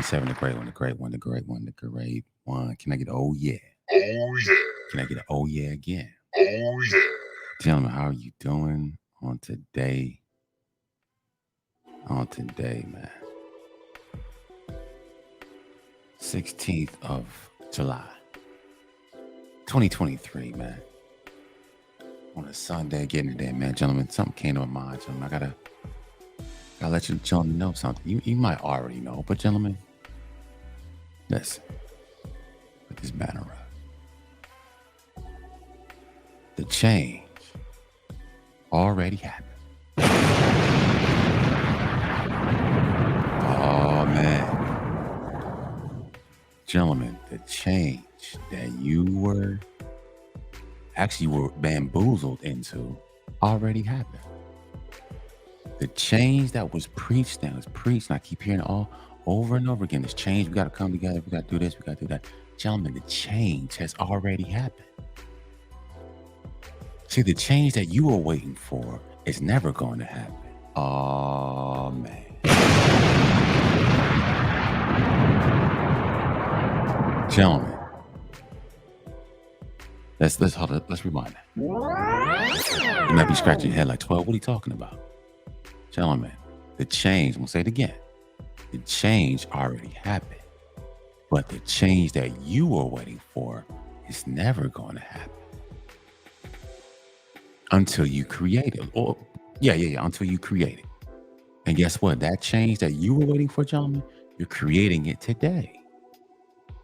97, the great one, the great one, the great one, the great one. Can I get a oh yeah? Oh yeah. Can I get a oh yeah again? Oh yeah. Gentlemen, how are you doing on today? Man. 16th of July, 2023, man. On a Sunday, getting it in, man. Gentlemen, something came to my mind, gentlemen. I gotta let you gentlemen know something. You might already know, but gentlemen, listen, put this banner up. The change already happened. Oh man. Gentlemen, the change that you were bamboozled into already happened. The change that was preached, and I keep hearing it all over and over again. This change, we got to come together, we got to do this, we got to do that. Gentlemen, the change has already happened. See, the change that you were waiting for is never going to happen. Oh man. Gentlemen, let's rewind that. You might be scratching your head like, 12, what are you talking about? Gentlemen, the change, I'm gonna say it again. The change already happened. But the change that you were waiting for is never going to happen until you create it. Or until you create it. And guess what? That change that you were waiting for, gentlemen, you're creating it today.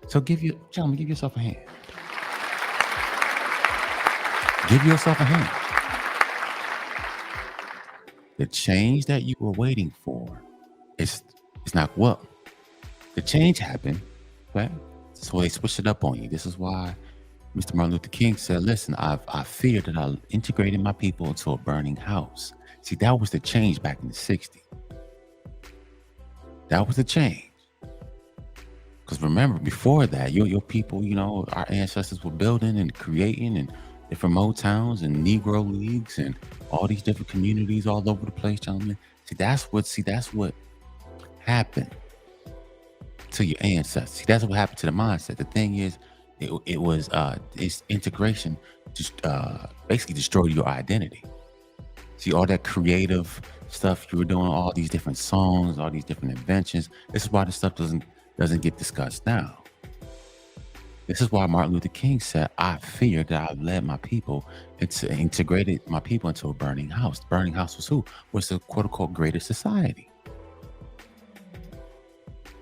So give yourself a hand. Give yourself a hand. The change that you were waiting for it's not the change happened, right? So they switched it up on you. This is why Mr. Martin Luther King said, listen, I feared that I integrated my people into a burning house. See, that was the change back in the 60s. That was the change. Because remember, before that, your people, our ancestors were building and creating and different Motowns and Negro Leagues and all these different communities all over the place, gentlemen. See, that's what happened to your ancestors. See, that's what happened to the mindset. The thing is, it was its integration just basically destroyed your identity. See, all that creative stuff you were doing, all these different songs, all these different inventions. This is why this stuff doesn't get discussed now. This is why Martin Luther King said, I feared that I led my people integrated my people into a burning house. The burning house was who? Was the quote unquote greater society.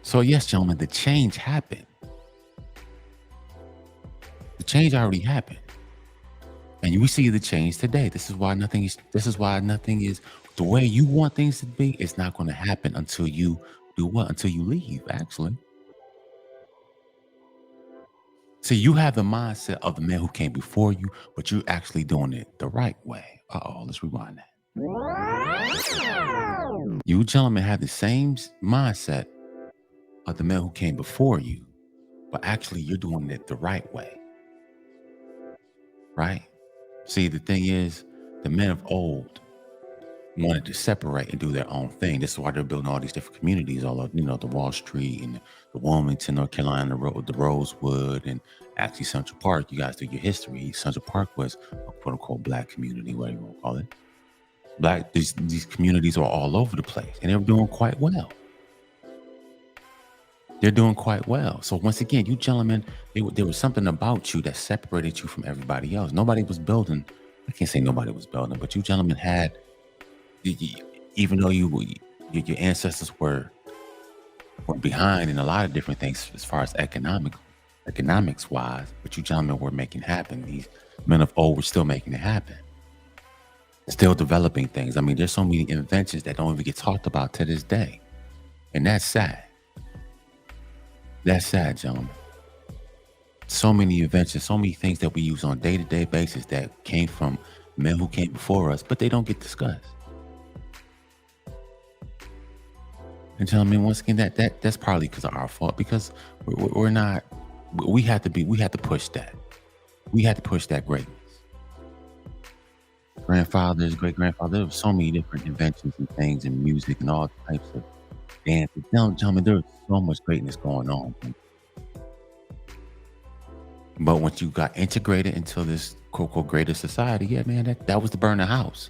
So yes, gentlemen, the change happened. The change already happened. And we see the change today. This is why nothing is the way you want things to be. It's not going to happen until you do what? Until you leave, actually. See, you have the mindset of the man who came before you, but you're actually doing it the right way. Let's rewind that. You gentlemen have the same mindset of the man who came before you, but actually you're doing it the right way. Right? See, the thing is, the men of old wanted to separate and do their own thing. This is why they're building all these different communities, all of, the Wall Street and the Wilmington, North Carolina, the Rosewood, and actually Central Park. You guys do your history. Central Park was a quote unquote black community, whatever you want to call it. These communities are all over the place, and they're doing quite well. They're doing quite well. So once again, you gentlemen, there was something about you that separated you from everybody else. Nobody was building. I can't say nobody was building, but you gentlemen had, even though your ancestors were behind in a lot of different things as far as economics wise, but you gentlemen were making happen. These men of old were still making it happen. Still developing things. I mean, there's so many inventions that don't even get talked about to this day. And that's sad. That's sad, gentlemen. So many inventions, so many things that we use on a day-to-day basis that came from men who came before us, but they don't get discussed. And gentlemen, once again, that's probably because of our fault, because we're not. We had to push that. We had to push that greatness. Grandfathers, great grandfather. There were so many different inventions and things and music and all types of And gentlemen, there's so much greatness going on. But once you got integrated into this quote unquote greater society, yeah, man, that was the burning house.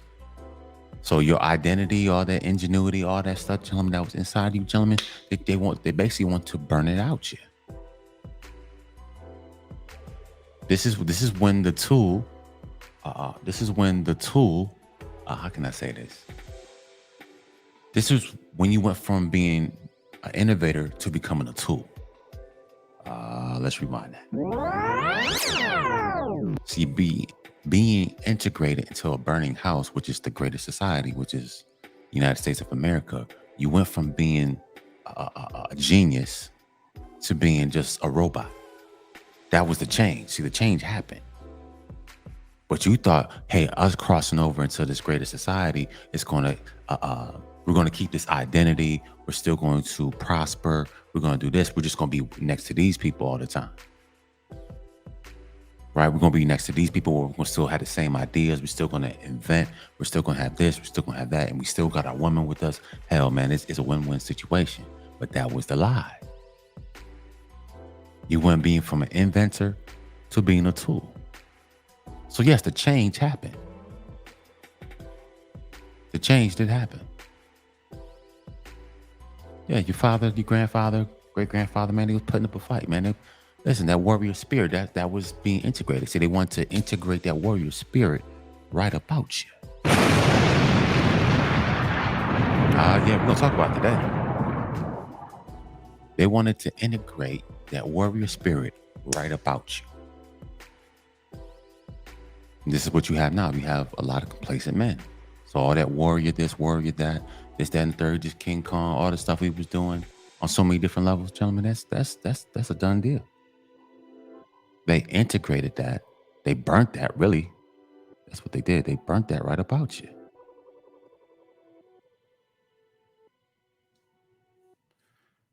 So your identity, all that ingenuity, all that stuff, gentlemen, that was inside you, gentlemen, they basically want to burn it out you. This is when the tool, this is when the tool, how can I say this? This is when you went from being an innovator to becoming a tool. Let's rewind that. See, being integrated into a burning house, which is the greatest society, which is United States of America, you went from being a genius to being just a robot. That was the change. See, the change happened. But you thought, hey, us crossing over into this greater society is going to, we're going to keep this identity. We're still going to prosper. We're going to do this. We're just going to be next to these people all the time. Right? We're going to be next to these people. We're going to still have the same ideas. We're still going to invent. We're still going to have this. We're still going to have that. And we still got our women with us. Hell, man, it's a win-win situation. But that was the lie. You went being from an inventor to being a tool. So yes, the change happened. The change did happen. Yeah, your father, your grandfather, great-grandfather, man, they was putting up a fight, man. Listen, that warrior spirit, that was being integrated. See, they want to integrate that warrior spirit right about you. Yeah, we're going to talk about it today. They wanted to integrate that warrior spirit right about you. And this is what you have now. You have a lot of complacent men. So all that warrior this, warrior that, this, that, and the third, just King Kong, all the stuff he was doing on so many different levels, gentlemen, that's a done deal. They integrated that. They burnt that, really. That's what they did. They burnt that right about you.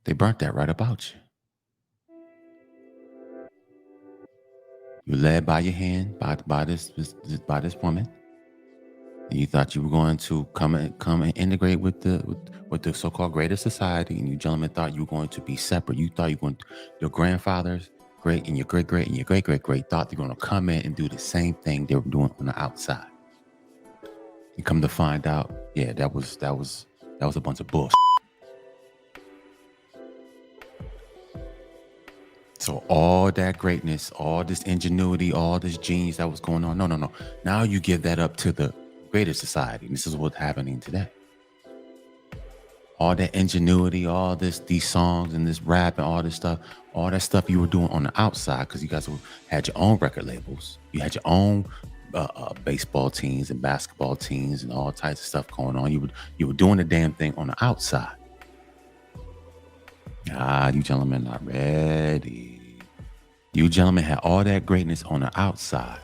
They burnt that right about you. You led by your hand by this woman, and you thought you were going to come and integrate with the so-called greater society, and you gentlemen thought you were going to be separate. You thought you were going to, your grandfathers, great, and your great and your great thought they're going to come in and do the same thing they were doing on the outside. You come to find out, yeah, that was a bunch of bullshit. So all that greatness, all this ingenuity, all this genius that was going on, no. Now you give that up to the greater society. And this is what's happening today. All that ingenuity, all these songs and this rap and all that stuff you were doing on the outside, because you guys had your own record labels. You had your own baseball teams and basketball teams and all types of stuff going on. You were doing the damn thing on the outside. You gentlemen not ready. You gentlemen had all that greatness on the outside.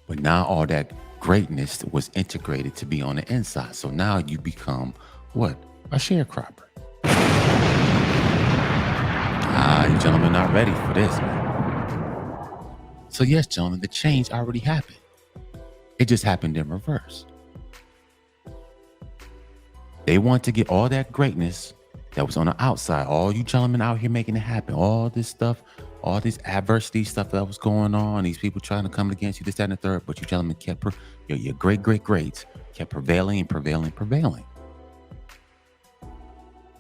But now all that greatness was integrated to be on the inside. So now you become what? A sharecropper. You gentlemen not ready for this, man. So yes, gentlemen, the change already happened. It just happened in reverse. They want to get all that greatness that was on the outside. All you gentlemen out here making it happen. All this stuff, all this adversity stuff that was going on. These people trying to come against you, this, that, and the third. But you gentlemen kept, your greats kept prevailing.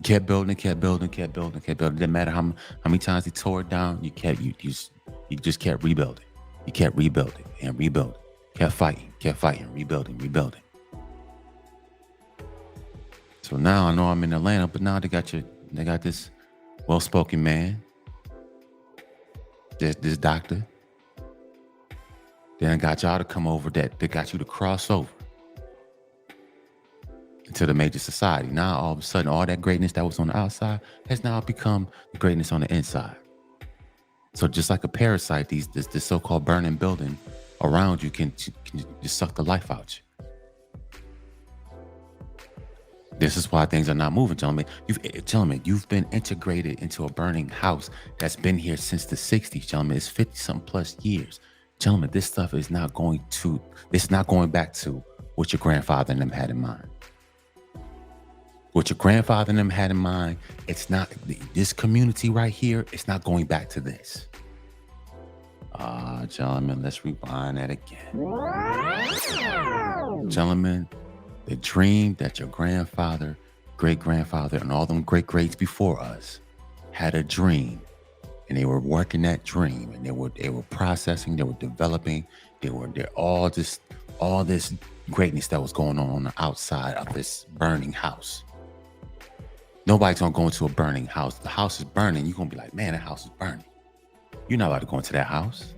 Kept building. It didn't matter how many times they tore it down. You just kept rebuilding. You kept rebuilding and rebuilding. Kept fighting, rebuilding. So now I know I'm in Atlanta, but now they got this well-spoken man, this doctor. Then I got y'all to come over they got you to cross over into the major society. Now all of a sudden, all that greatness that was on the outside has now become the greatness on the inside. So just like a parasite, this so-called burning building around you can just suck the life out you. This is why things are not moving, gentlemen. You've been integrated into a burning house that's been here since the 60s, gentlemen. It's 50-something plus years. Gentlemen, this stuff is not going back to what your grandfather and them had in mind. What your grandfather and them had in mind, it's not this community right here, it's not going back to this. Gentlemen, let's rewind that again. Gentlemen, the dream that your grandfather, great grandfather, and all them great greats before us had a dream, and they were working that dream, and they were processing, they were developing, they're all this greatness that was going on the outside of this burning house. Nobody's gonna go into a burning house. The house is burning. You're gonna be like, man, that house is burning. You're not about to go into that house.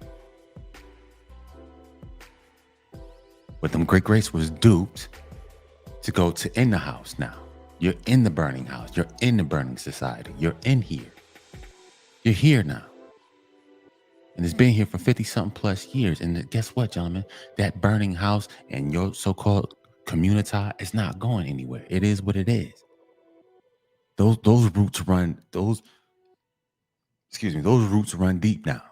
But them great greats was duped to go to in the house now. You're in the burning house. You're in the burning society. You're in here. You're here now. And it's been here for 50 something plus years. And guess what, gentlemen? That burning house and your so-called community is not going anywhere. It is what it is. Those roots run those roots run deep now.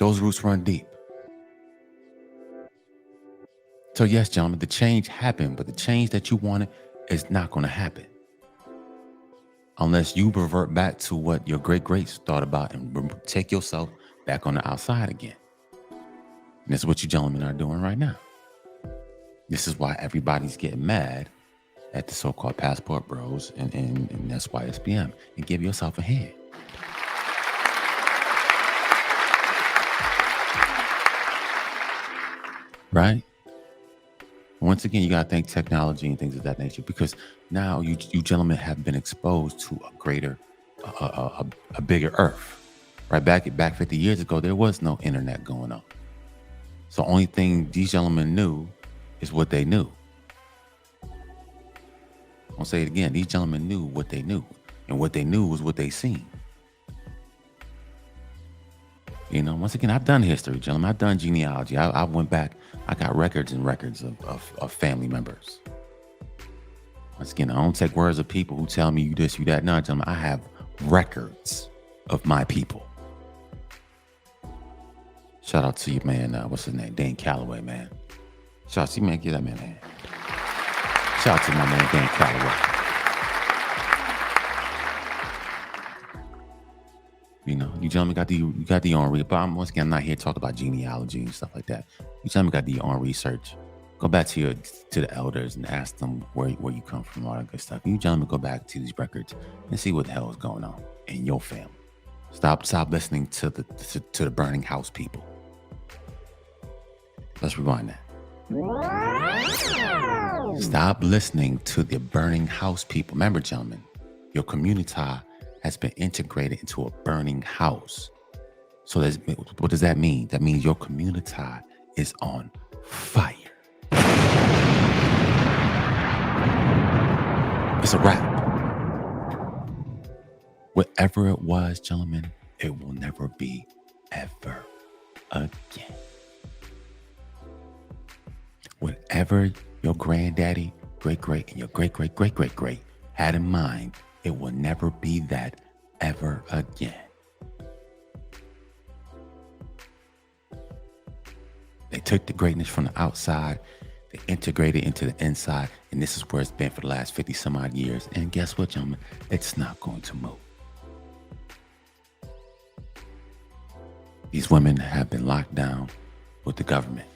Those roots run deep. So yes, gentlemen, the change happened, but the change that you wanted is not going to happen unless you revert back to what your great greats thought about and take yourself back on the outside again. And that's what you gentlemen are doing right now. This is why everybody's getting mad at the so-called passport bros and that's why SPM, and give yourself a hand. Right? Once again, you got to thank technology and things of that nature, because now you gentlemen have been exposed to a greater, a bigger earth. Right? Back 50 years ago, there was no internet going on. So only thing these gentlemen knew is what they knew. I'll say it again. These gentlemen knew what they knew, and what they knew was what they seen. You know, once again, I've done history, gentlemen. I've done genealogy. I went back. I got records and records of family members. Once again, I don't take words of people who tell me you this, you that. No, gentlemen, I have records of my people. Shout out to you, man. What's his name? Dane Calloway, man. Shout out to you, man. Get that man a hand. Shout out to my man, Dane Calloway. You know, you gentlemen got the own research. But once again, I'm not here to talk about genealogy and stuff like that. You gentlemen got the own research. Go back to the elders and ask them where you come from, all that good stuff. You gentlemen go back to these records and see what the hell is going on in your family. Stop listening to the burning house people. Let's rewind that. Stop listening to the burning house people. Remember, gentlemen, your community has been integrated into a burning house. So what does that mean? That means your community is on fire. It's a wrap. Whatever it was, gentlemen, it will never be ever again. Whatever your granddaddy, great-great, and your great-great-great-great-great had in mind, it will never be that ever again. They took the greatness from the outside, they integrated it into the inside, and this is where it's been for the last 50 some odd years. And guess what, gentlemen? It's not going to move. These women have been locked down with the government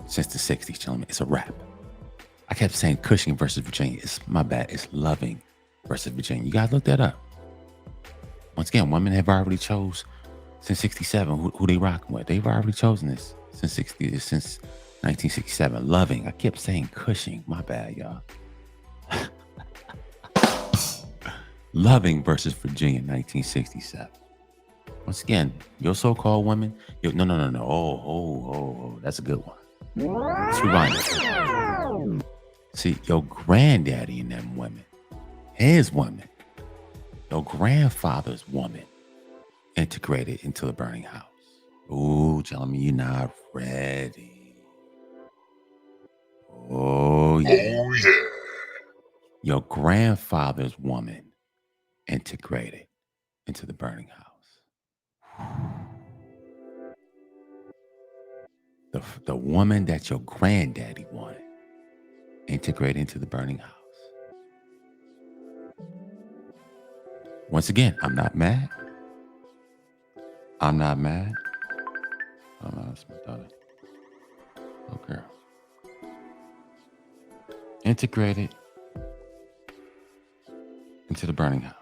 since the 60s, gentlemen. It's a wrap. I kept saying Cushing versus Virginia. It's my bad. It's Loving versus Virginia. You guys look that up. Once again, women have already chose since 67 who they rocking with. They've already chosen this since 1967. Loving. I kept saying Cushing. My bad, y'all. Loving versus Virginia, 1967. Once again, your so-called women. No. Oh, that's a good one. Let's rewind it. See, your granddaddy and them women, his woman, your grandfather's woman, integrated into the burning house. Ooh, gentlemen, you're not ready. Oh, yeah. Oh, yeah. Your grandfather's woman integrated into the burning house. the woman that your granddaddy wanted integrated into the burning house. Once again, I'm not mad. I'm not mad. Oh no, that's my daughter. Oh girl. Integrated into the burning house.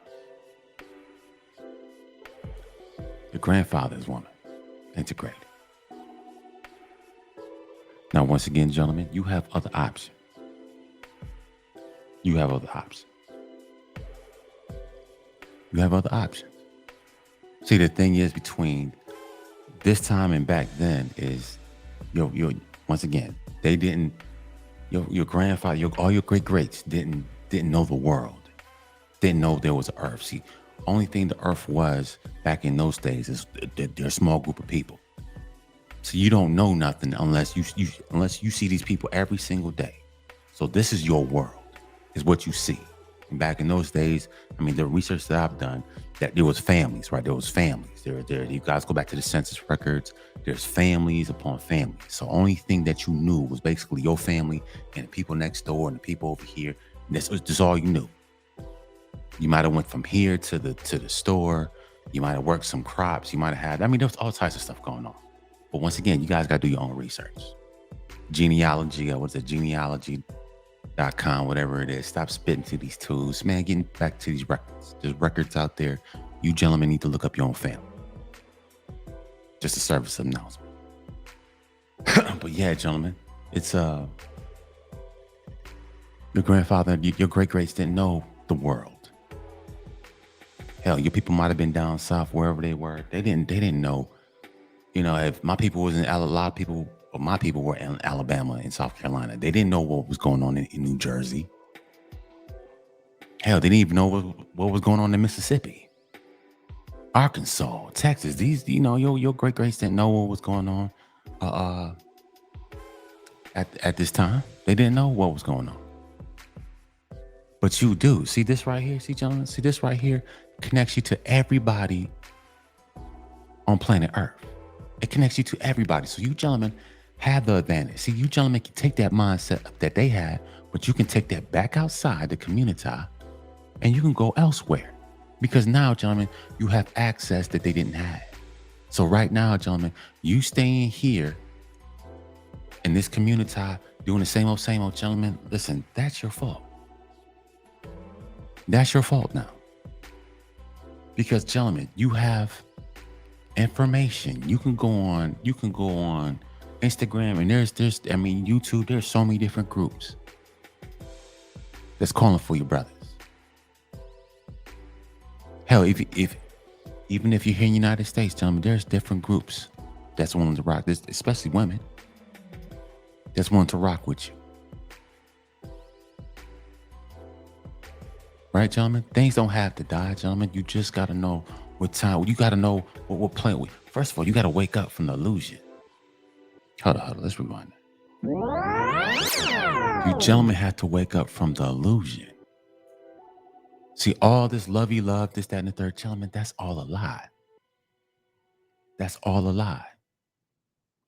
Your grandfather's woman integrated. Now, once again, gentlemen, you have other options. You have other options. You have other options. See, the thing is between this time and back then is, once again, they didn't. Your grandfather, all your great greats didn't know the world, didn't know there was an earth. See, only thing the earth was back in those days is they're a small group of people. So you don't know nothing unless you see these people every single day. So this is your world, is what you see. And back in those days, I mean, the research that I've done, that there was families, right? There was families. There. You guys go back to the census records. There's families upon families. So only thing that you knew was basically your family and the people next door and the people over here. This was all you knew. You might have went from here to the store. You might have worked some crops. You might have had. I mean, there was all types of stuff going on. But once again, you guys got to do your own research. Genealogy, or what's it? Genealogy.com, whatever it is. Stop spitting to these tools. Man, getting back to these records. There's records out there. You gentlemen need to look up your own family. Just a service announcement. But yeah, gentlemen, it's your grandfather, your great-greats didn't know the world. Hell, your people might have been down south, wherever they were. They didn't know. If my people was in my people were in Alabama and South Carolina. They didn't know what was going on in New Jersey. Hell, they didn't even know what was going on in Mississippi, Arkansas, Texas. These, your great greats didn't know what was going on at this time. They didn't know what was going on. But you do. See this right here? See, gentlemen? See this right here? Connects you to everybody on planet Earth. It connects you to everybody. So you gentlemen have the advantage. See, you gentlemen can take that mindset that they had, but you can take that back outside the community and you can go elsewhere. Because now, gentlemen, you have access that they didn't have. So right now, gentlemen, you staying here in this community doing the same old, gentlemen, listen, that's your fault. That's your fault now. Because, gentlemen, you have information. You can go on Instagram and there's YouTube. There's so many different groups that's calling for your brothers. Hell, even if you're here in the United States, gentlemen, there's different groups that's willing to rock this, especially women that's willing to rock with you. Right, gentlemen? Things don't have to die, gentlemen. You just got to know what time. You got to know what planet we. First of all, you got to wake up from the illusion. Hold on. Let's rewind that. You gentlemen have to wake up from the illusion. See, all this lovey love, this, that, and the third, gentlemen, that's all a lie. That's all a lie.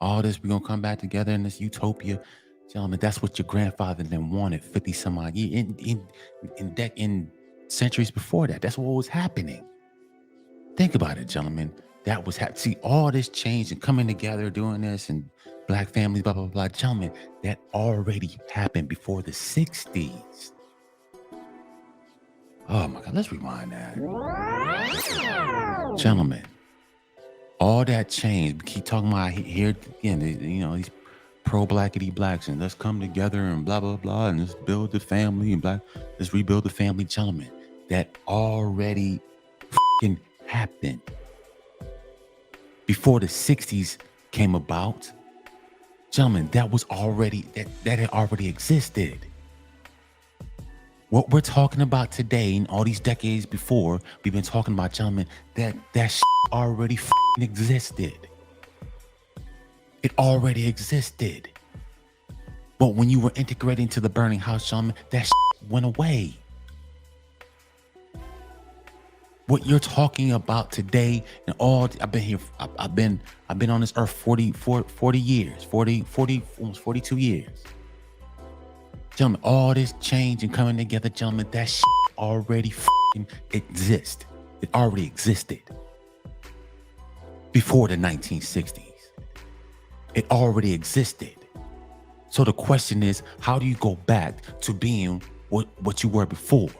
All this, we're going to come back together in this utopia. Gentlemen, that's what your grandfather then wanted 50 some odd years in centuries before that. That's what was happening. Think about it, gentlemen. That was happening. See, all this change and coming together, doing this, and black families, blah, blah, blah. Gentlemen, that already happened before the 60s. Oh my God, let's rewind that. Gentlemen, all that change, we keep talking about here again, these pro-blackity blacks, and let's come together and blah, blah, blah, and let's build the family and let's rebuild the family. Gentlemen, that already happened before the 60s came about. Gentlemen, that was already, that had already existed. What we're talking about today and all these decades before, we've been talking about, gentlemen, that already existed. It already existed. But when you were integrated into the burning house, gentlemen, that went away. What you're talking about today and all I've been here, I've been on this earth 40 years, 40 almost 42 years. Gentlemen, all this change and coming together, gentlemen, that shit already exists. It already existed before the 1960s. It already existed. So the question is, how do you go back to being what you were before?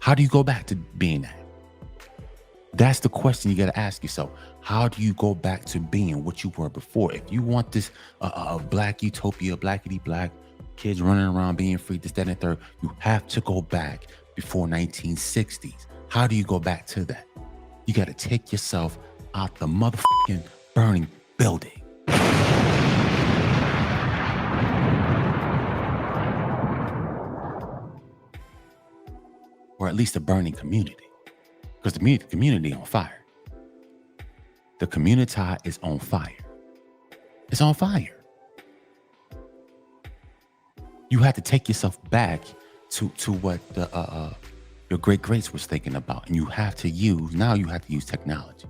How do you go back to being that? That's the question you got to ask yourself. How do you go back to being what you were before? If you want this black utopia, blackity black, kids running around being free, this, that, and the third, you have to go back before 1960s. How do you go back to that? You got to take yourself out the motherfucking burning building. Or at least a burning community. Because the community on fire. The community is on fire. It's on fire. You have to take yourself back to what your greats was thinking about. And you have to use technology.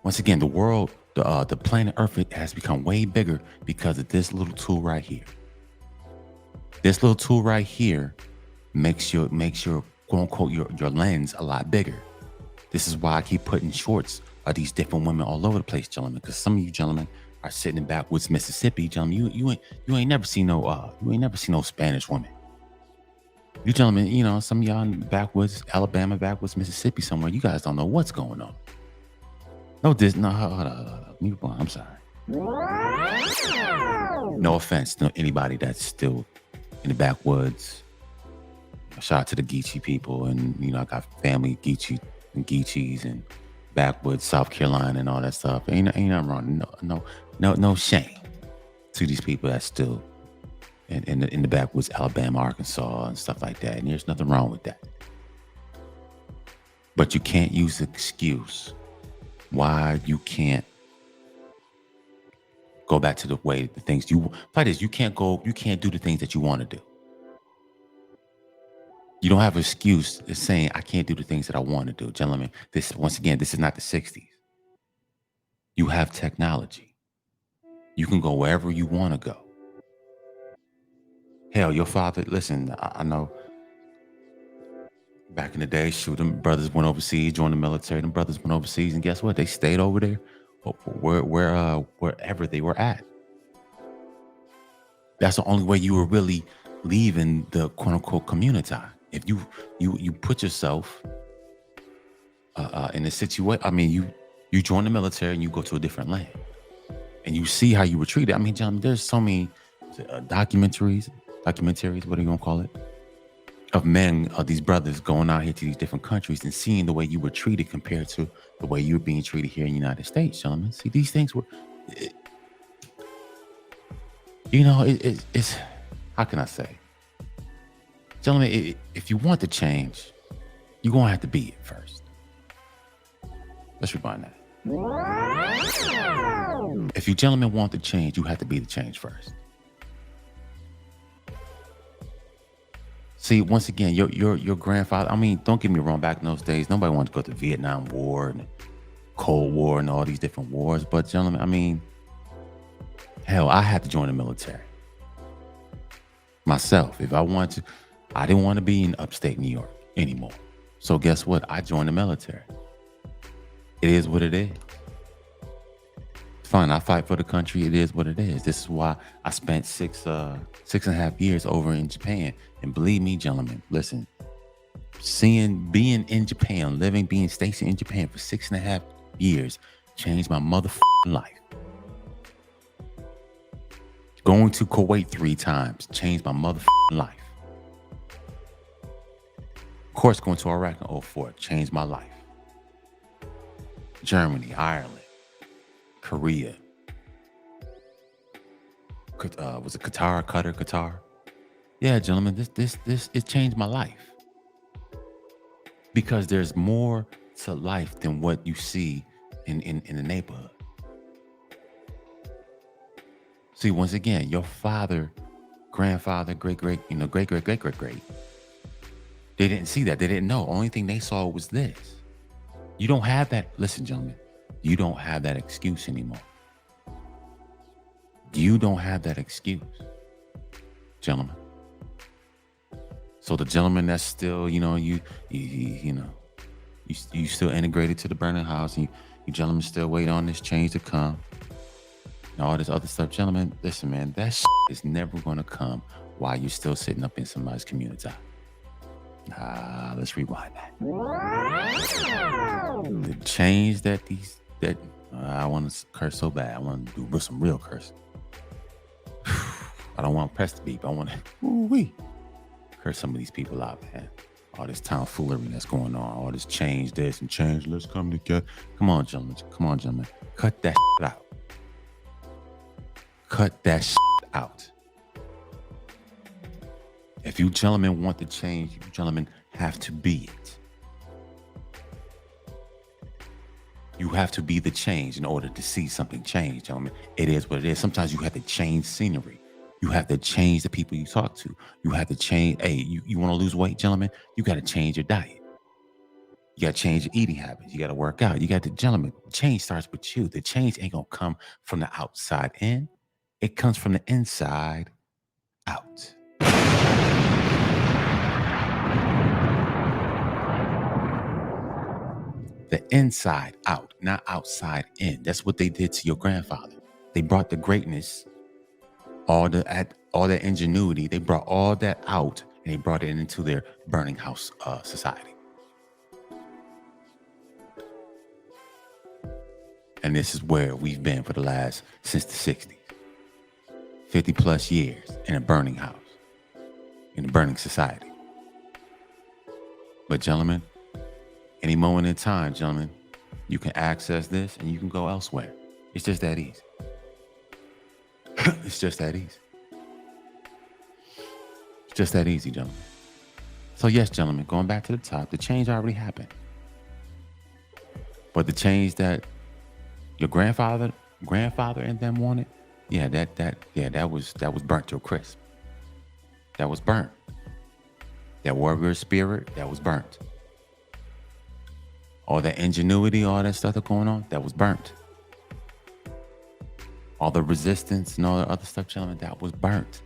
Once again, the world, the planet Earth has become way bigger because of this little tool right here. This little tool right here makes your quote unquote your lens a lot bigger. This is why I keep putting shorts of these different women all over the place, gentlemen. Because some of you gentlemen are sitting in backwoods Mississippi, gentlemen. You ain't never seen no Spanish woman. You gentlemen, some of y'all in the backwoods, Alabama, backwoods Mississippi somewhere. You guys don't know what's going on. Hold on. Mute on. I'm sorry. No offense to anybody that's still in the backwoods. Shout out to the Geechee people, and I got family Geechee and Geechees and backwoods South Carolina and all that stuff. Ain't nothing wrong. No shame to these people that's still in the backwoods, Alabama, Arkansas, and stuff like that. And there's nothing wrong with that. But you can't use the excuse why you can't go back to the things you fight is. You can't do the things that you want to do. You don't have an excuse of saying I can't do the things that I want to do. Gentlemen, this is not the 60s. You have technology. You can go wherever you want to go. Hell, your father, listen, I know back in the day, them brothers went overseas, joined the military, them brothers went overseas, and guess what? They stayed over there wherever they were at. That's the only way you were really leaving the quote unquote community. If you put yourself in a situation, I mean, you join the military and you go to a different land, and you see how you were treated. I mean, John, there's so many documentaries. What are you gonna call it? Of men, these brothers going out here to these different countries and seeing the way you were treated compared to the way you were being treated here in the United States, gentlemen. See, these things were, it's how can I say? Gentlemen, if you want to change, you're going to have to be it first. Let's rewind that. If you gentlemen want to change, you have to be the change first. See, once again, your grandfather, I mean, don't get me wrong, back in those days, nobody wanted to go to the Vietnam War and the Cold War and all these different wars. But gentlemen, I mean, hell, I had to join the military. Myself, if I wanted to, I didn't want to be in upstate New York anymore. So guess what? I joined the military. It is what it is. Fine, I fight for the country. It is what it is. This is why I spent 6.5 years over in Japan. And believe me, gentlemen, listen, being in Japan, being stationed in Japan for 6.5 years changed my motherfucking life. Going to Kuwait 3 times changed my motherfucking life. Of course, going to Iraq in 2004 changed my life. Germany, Ireland, Korea. Was it Qatar? Yeah, gentlemen, this it changed my life. Because there's more to life than what you see in the neighborhood. See, once again, your father grandfather, great, great, great, great, great, great, great. They didn't see that. They didn't know. Only thing they saw was this. You don't have that. Listen, gentlemen, you don't have that excuse anymore. You don't have that excuse, gentlemen. So the gentleman that's still, you still integrated to the burning house, and you gentlemen still wait on this change to come, and all this other stuff. Gentlemen, listen, man, that shit is never going to come while you're still sitting up in somebody's community. Let's rewind that. The change that I want to curse so bad. I want to do some real cursing. I don't want to press the beep. I want to curse some of these people out, man. All this tomfoolery that's going on. All this change this and change. Let's come together. Come on, gentlemen. Cut that out. Cut that out. If you gentlemen want to change, you gentlemen have to be it. You have to be the change in order to see something change, gentlemen. It is what it is. Sometimes you have to change scenery. You have to change the people you talk to. You have to change. Hey, you want to lose weight, gentlemen? You got to change your diet. You got to change your eating habits. You got to work out. You got to, gentlemen, change starts with you. The change ain't going to come from the outside in. It comes from the inside out. The inside out, not outside in. That's what they did to your grandfather. They brought the greatness, all that ingenuity. They brought all that out, and they brought it into their burning house society. And this is where we've been since the 60s. 50 plus years in a burning house, in a burning society. But gentlemen, any moment in time, gentlemen, you can access this and you can go elsewhere. It's just that easy. It's just that easy. It's just that easy, gentlemen. So yes, gentlemen, going back to the top, the change already happened. But the change that your grandfather and them wanted, that was burnt to a crisp. That was burnt. That warrior spirit, that was burnt. All that ingenuity, all that stuff that's going on, that was burnt. All the resistance and all the other stuff, gentlemen, that was burnt.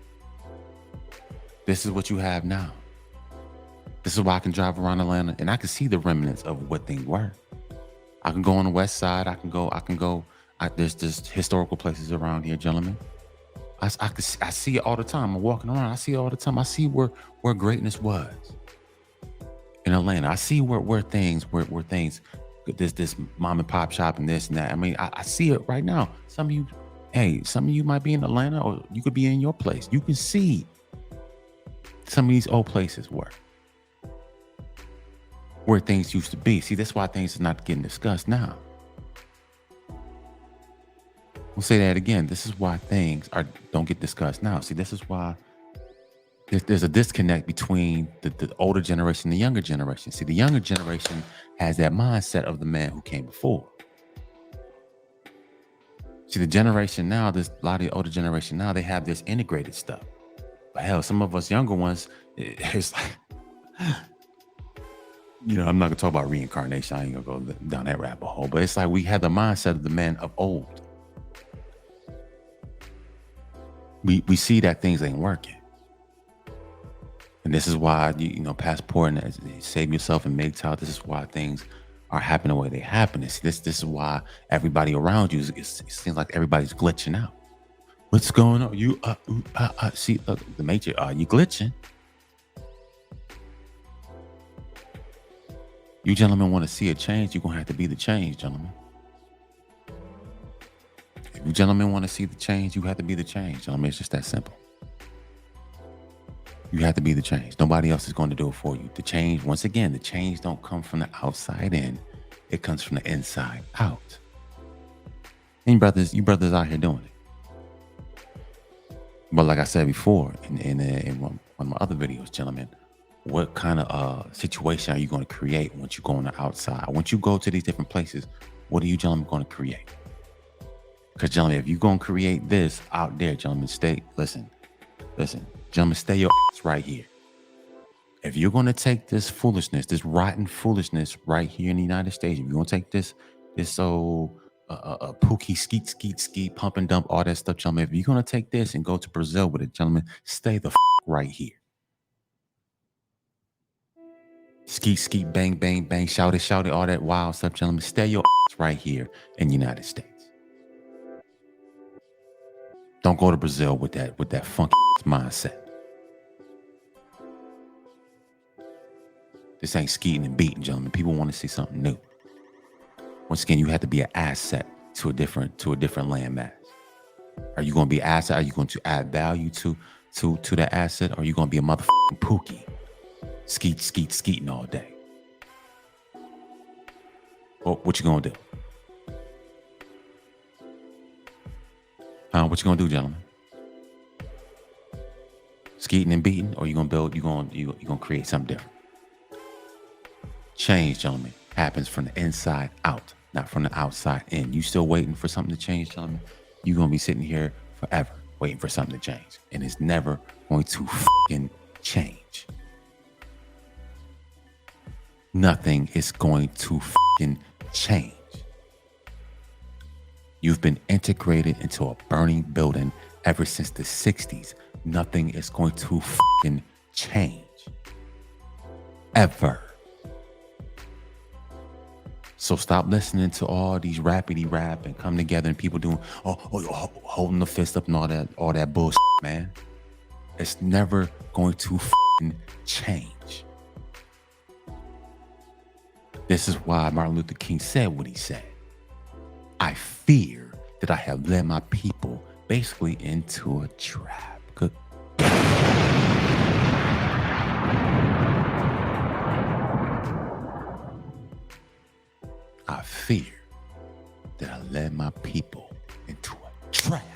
This is what you have now. This is why I can drive around Atlanta and I can see the remnants of what things were. I can go on the west side. There's just historical places around here, gentlemen. I see it all the time. I'm walking around. I see it all the time. I see where greatness was in Atlanta. I see where things, this mom and pop shop and this and that. I mean, I see it right now. Some of you might be in Atlanta, or you could be in your place. You can see some of these old places where things used to be. See, that's why things are not getting discussed now. We'll say that again. This is why things don't get discussed now. See, this is why there's a disconnect between the older generation and the younger generation. See, the younger generation has that mindset of the man who came before. See, the generation now, there's a lot of the older generation now, they have this integrated stuff. But hell, some of us younger ones, it's like, I'm not gonna talk about reincarnation. I ain't gonna go down that rabbit hole. But it's like we have the mindset of the men of old. We see that things ain't working. And this is why, passport and save yourself and MGTOW, this is why things are happening the way they happen. This is why everybody around you, it seems like everybody's glitching out. What's going on? You, see, look, the major, you glitching? You gentlemen want to see a change, you're going to have to be the change, gentlemen. If you gentlemen want to see the change, you have to be the change, gentlemen. It's just that simple. You have to be the change. Nobody else is going to do it for you. The change, once again, the change don't come from the outside in. It comes from the inside out. And you brothers out here doing it. But like I said before, in one of my other videos, gentlemen, what kind of situation are you going to create once you go on the outside? Once you go to these different places, what are you gentlemen going to create? Because gentlemen, if you're going to create this out there, gentlemen, listen. Gentlemen, stay your ass right here. If you're going to take this foolishness, this rotten foolishness right here in the United States, if you're going to take this pookie, skeet, pump and dump, all that stuff, gentlemen, if you're going to take this and go to Brazil with it, gentlemen, stay the right here. Skeet, bang, bang, bang, shout it, all that wild stuff, gentlemen, stay your ass right here in the United States. Don't go to Brazil with that funky mindset. This ain't skeeting and beating, gentlemen. People want to see something new. Once again, you have to be an asset to a different landmass. Are you going to be an asset? Are you going to add value to that asset? Or are you going to be a motherfucking pookie? Skeeting all day. Well, what you going to do? What you going to do, gentlemen? Skeeting and beating? Or you going to build, you going to create something different? Change, gentlemen, happens from the inside out, not from the outside in. You still waiting for something to change, gentlemen? You're going to be sitting here forever waiting for something to change. And it's never going to fucking change. Nothing is going to fucking change. You've been integrated into a burning building ever since the 60s. Nothing is going to fucking change. Ever. So stop listening to all these rapidy rap and come together and people doing holding the fist up and all that bullshit, man. It's never going to fucking change. This is why Martin Luther King said what he said. I fear that I have led my people basically into a trap. Good. I fear that I led my people into a trap.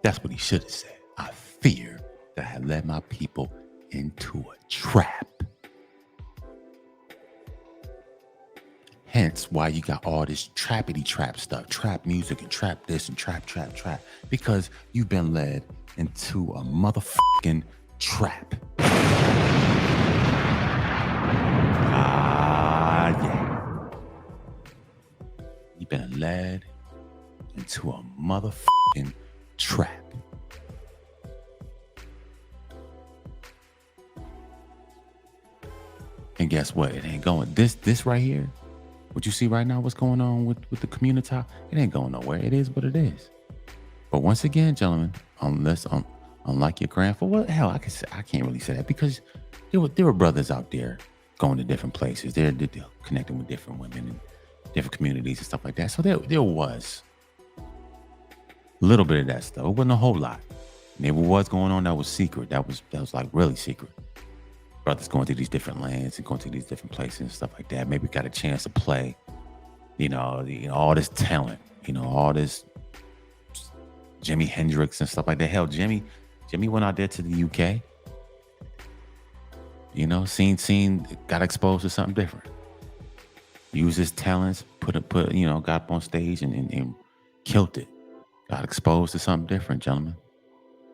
That's what he should have said. I fear that I had led my people into a trap. Hence why you got all this trappity trap stuff, trap music and trap this and trap. Because you've been led into a motherfucking trap. Yeah. You've been led into a motherfucking trap. And guess what? It ain't going. This right here, what you see right now, what's going on with the community, it ain't going nowhere. It is what it is. But once again, gentlemen, unlike your grandfather, well, hell, I can't really say that because there were brothers out there going to different places. They're connecting with different women and different communities and stuff like that. So there was a little bit of that stuff. It wasn't a whole lot. And if it was going on, that was secret. That was like really secret. Brothers going to these different lands and going to these different places and stuff like that. Maybe got a chance to play, all this talent, all this Jimi Hendrix and stuff like that. Hell, Jimmy went out there to the UK. Seen, got exposed to something different. Used his talents, got up on stage and killed it. Got exposed to something different, gentlemen.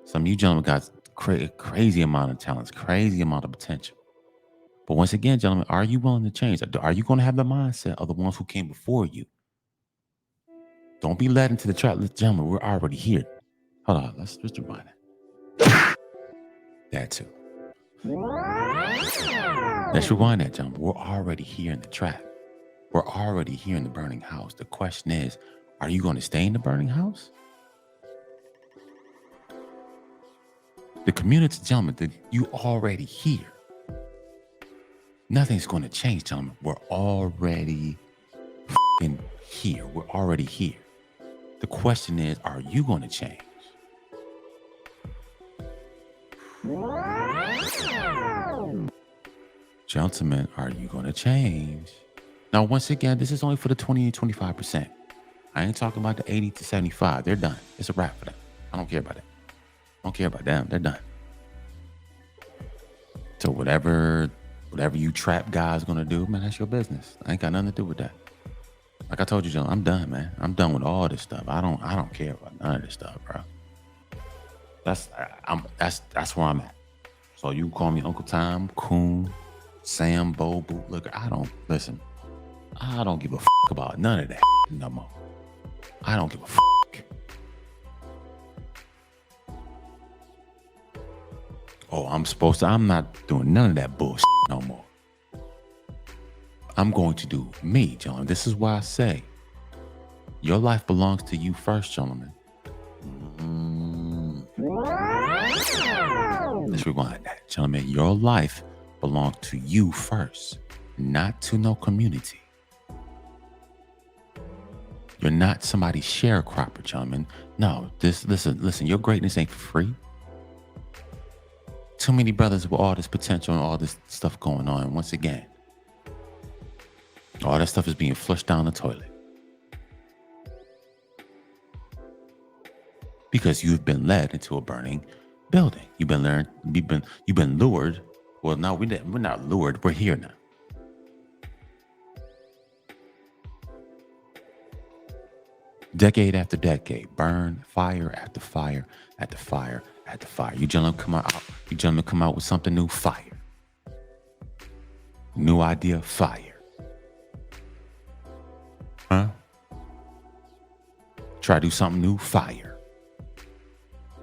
Some of you gentlemen got crazy amount of talents, crazy amount of potential. But once again, gentlemen, are you willing to change? Are you going to have the mindset of the ones who came before you? Don't be led into the trap. Gentlemen, we're already here. Hold on, let's just rewind that. That too. Let's rewind that, gentlemen. We're already here in the trap. We're already here in the burning house. The question is, are you going to stay in the burning house? The community, gentlemen, you already here. Nothing's going to change, gentlemen. We're already here. We're already here. The question is, are you going to change? Gentlemen, are you going to change? Now, once again, this is only for the 20 and 25%. I ain't talking about the 80 to 75. They're done. It's a wrap for them. I don't care about it. I don't care about them. They're done. So whatever you trap guys gonna do, man, that's your business. I ain't got nothing to do with that. Like I told you, John, I'm done, man. I'm done with all this stuff. I don't care about none of this stuff, bro. That's where I'm at. So you call me Uncle Tom, Coon, Sam, Bo, Bootlicker. I don't listen. I don't give a about none of that no more. I don't give a Oh, I'm not doing none of that bullshit no more. I'm going to do me, gentlemen. This is why I say your life belongs to you first, gentlemen. Let's rewind that, gentlemen. Your life belongs to you first, not to no community. You're not somebody's sharecropper, gentlemen. No, listen, your greatness ain't free. Too many brothers with all this potential and all this stuff going on. Once again, all that stuff is being flushed down the toilet. Because you've been led into a burning building. You've been lured. Well, no, we're not lured. We're here now. Decade after decade, burn, fire after fire after fire after fire. You gentlemen come out with something new, fire. New idea, fire. Huh? Try to do something new, fire.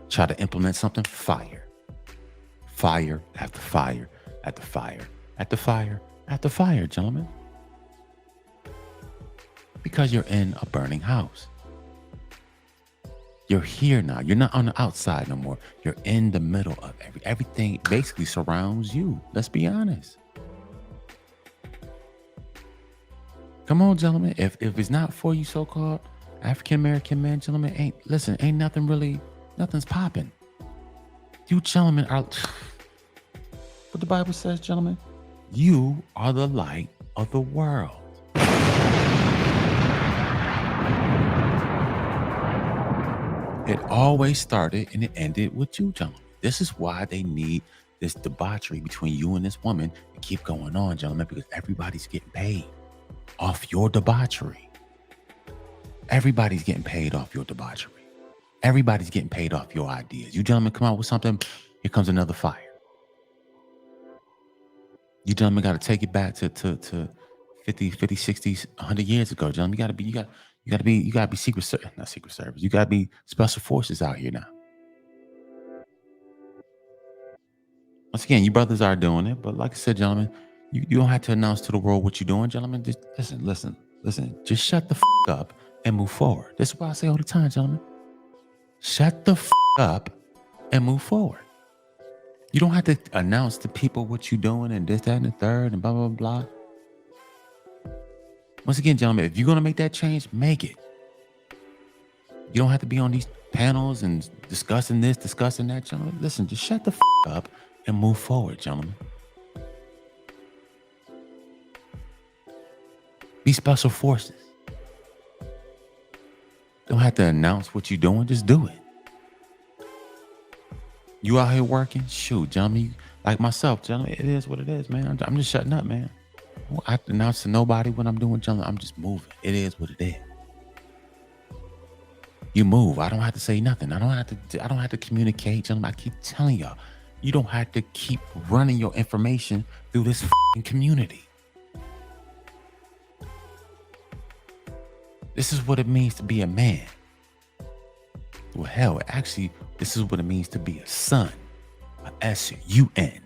Try to implement something, fire. Fire after fire after fire after fire after fire, gentlemen. Because you're in a burning house. You're here now. You're not on the outside no more. You're in the middle of everything basically surrounds you. Let's be honest. Come on, gentlemen. If it's not for you, so-called African-American men, gentlemen, ain't nothing's popping. You gentlemen are, what the Bible says, gentlemen, you are the light of the world. It always started and it ended with you, gentlemen. This is why they need this debauchery between you and this woman to keep going on, gentlemen, because everybody's getting paid off your debauchery. Everybody's getting paid off your debauchery. Everybody's getting paid off your ideas. You gentlemen come out with something, here comes another fire. You gentlemen got to take it back to 50, 60, 100 years ago, gentlemen. You got to be not secret service. You got to be special forces out here now. Once again, you brothers are doing it, but like I said, gentlemen, you don't have to announce to the world what you're doing, gentlemen. Just listen. Just shut the up and move forward. This is what I say all the time, gentlemen. Shut the up and move forward. You don't have to announce to people what you're doing and this, that, and the third, and blah, blah, blah. Once again, gentlemen, if you're going to make that change, make it. You don't have to be on these panels and discussing this, discussing that, gentlemen. Listen, just shut the up and move forward, gentlemen. Be special forces. Don't have to announce what you're doing. Just do it. You out here working? Shoot, gentlemen. Like myself, gentlemen, it is what it is, man. I'm just shutting up, man. I have to announce to nobody what I'm doing, gentlemen. I'm just moving. It is what it is. You move. I don't have to say nothing. I don't have to communicate, gentlemen. I keep telling y'all, you don't have to keep running your information through this community. This is what it means to be a man. Well, hell, actually, this is what it means to be a son. A S-U-N.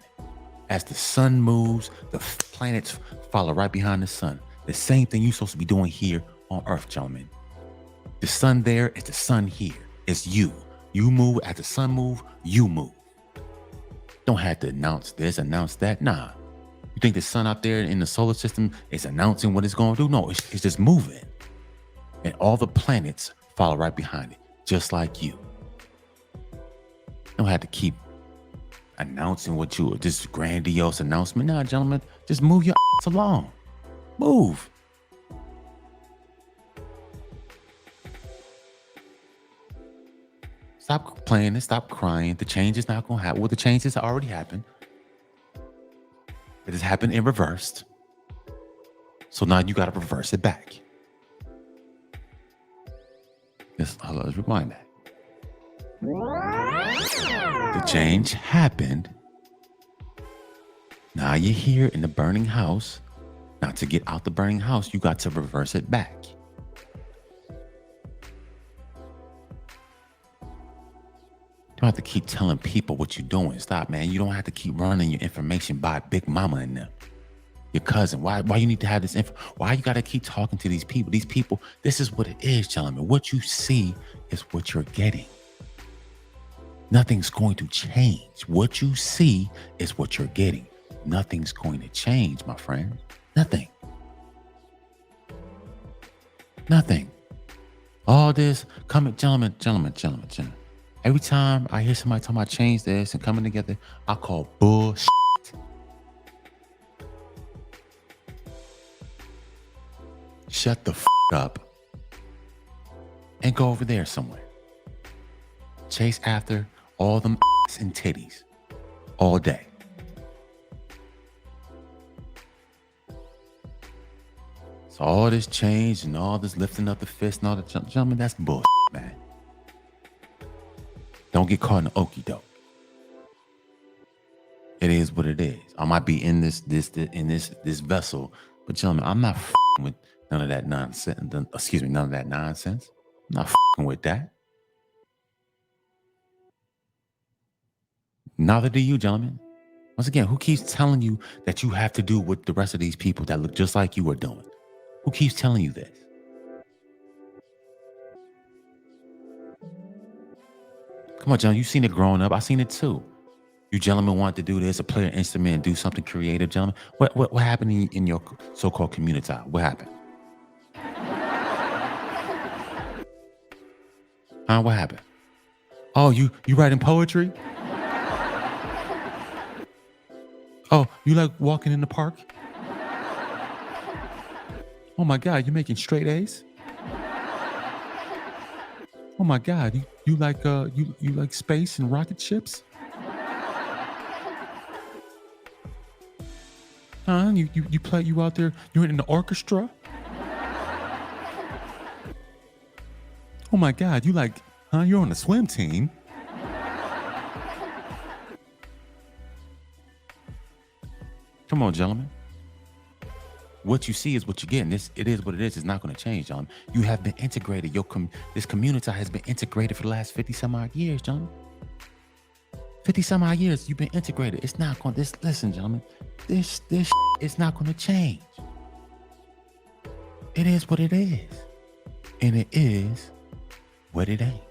As the sun moves, the planets follow right behind the sun. The same thing you're supposed to be doing here on Earth, gentlemen. The sun there is the sun here. It's you. You move as the sun move, you move. Don't have to announce this, announce that. Nah. You think the sun out there in the solar system is announcing what it's going to do? No, it's just moving. And all the planets follow right behind it, just like you. Don't have to keep announcing this grandiose announcement. Nah, gentlemen, just move your ass along. Move. Stop complaining, stop crying. The change is not going to happen. Well, the change has already happened. It has happened in reversed. So now you got to reverse it back. Let's rewind that. The change happened. Now you're here in the burning house. Now to get out the burning house, you got to reverse it back. You don't have to keep telling people what you're doing. Stop, man. You don't have to keep running your information by Big Mama and them. Your cousin. Why you need to have this info? Why you got to keep talking to these people? These people, this is what it is, gentlemen. What you see is what you're getting. Nothing's going to change. What you see is what you're getting. Nothing's going to change, my friend. Nothing. Nothing. All this coming, gentlemen. Every time I hear somebody talking about change this and coming together, I call bullshit. Shut the f up and go over there somewhere. Chase after all them and titties all day. So all this change and all this lifting up the fist and all the gentlemen, that's bullshit, man. Don't get caught in the okie doke. It is what it is. I might be in this vessel, but gentlemen, I'm not with none of that nonsense. None of that nonsense. I'm not with that. Neither do you, gentlemen. Once again, who keeps telling you that you have to do what the rest of these people that look just like you are doing? Who keeps telling you this? Come on, gentlemen, you've seen it growing up. I've seen it too. You gentlemen want to do this, or play an instrument and do something creative, gentlemen. What happened in your so-called community? What happened? What happened? Oh, you writing poetry? Oh, you like walking in the park? Oh my God, you're making straight A's? Oh my God, you like you like space and rocket ships? You play, you out there, you're in the orchestra? Oh my God, you like, you're on the swim team? Come on, gentlemen. What you see is what you get. And it is what it is. It's not going to change, gentlemen. You have been integrated. This community has been integrated for the last 50 some odd years, gentlemen. 50 some odd years, you've been integrated. It's not going to, listen, gentlemen, this is not going to change. It is what it is. And it is what it ain't.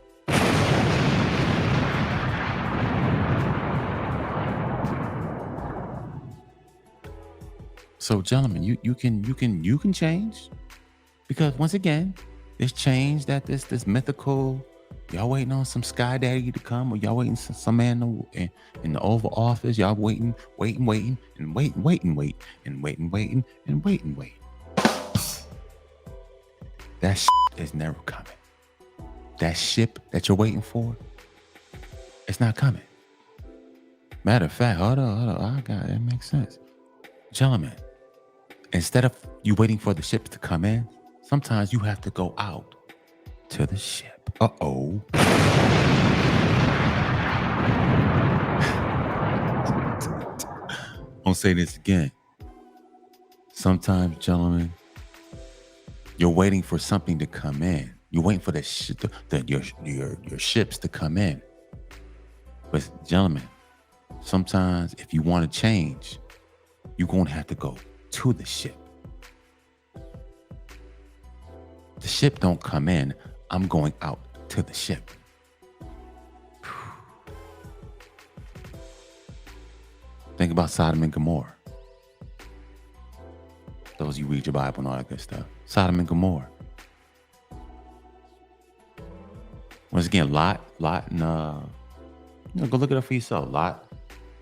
So, gentlemen, you can change, because once again, this change that this mythical, y'all waiting on some sky daddy to come, or y'all waiting for some man in the Oval Office. Y'all waiting and waiting. That is never coming. That ship that you're waiting for, it's not coming. Matter of fact, hold on. It makes sense, gentlemen. Instead of you waiting for the ship to come in, sometimes you have to go out to the ship. Uh-oh. I'll say this again. Sometimes, gentlemen, you're waiting for something to come in. You're waiting for your ships to come in. But gentlemen, sometimes if you want to change, you're going to have to go to the ship. The ship don't come in. I'm going out to the ship. Think about Sodom and Gomorrah. Those you read your Bible and all that good stuff. Sodom and Gomorrah. Once again, Lot, and go look it up for yourself. Lot,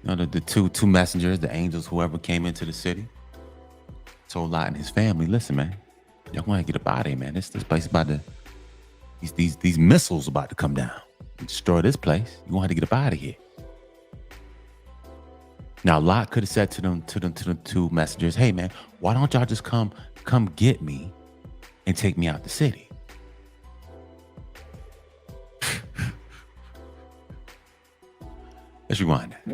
the two messengers, the angels, whoever came into the city, told Lot and his family, listen, man, y'all want to get up out of here, man. This place about to, these missiles about to come down and destroy this place. You want to get up out of here. Now, Lot could have said to the two messengers, "Hey, man, why don't y'all just come get me and take me out the city?" Let's rewind that.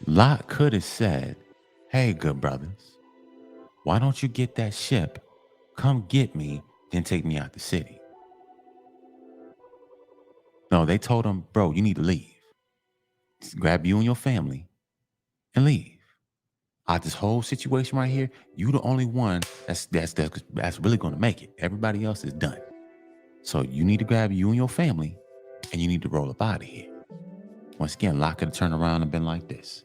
Lot could have said, "Hey, good brothers, why don't you get that ship, come get me, then take me out the city?" No, they told him, "Bro, you need to leave. Just grab you and your family and leave. Out this whole situation right here, you the only one that's really gonna make it. Everybody else is done. So you need to grab you and your family and you need to roll up out of here." Once again, Lot could have turned around and been like this.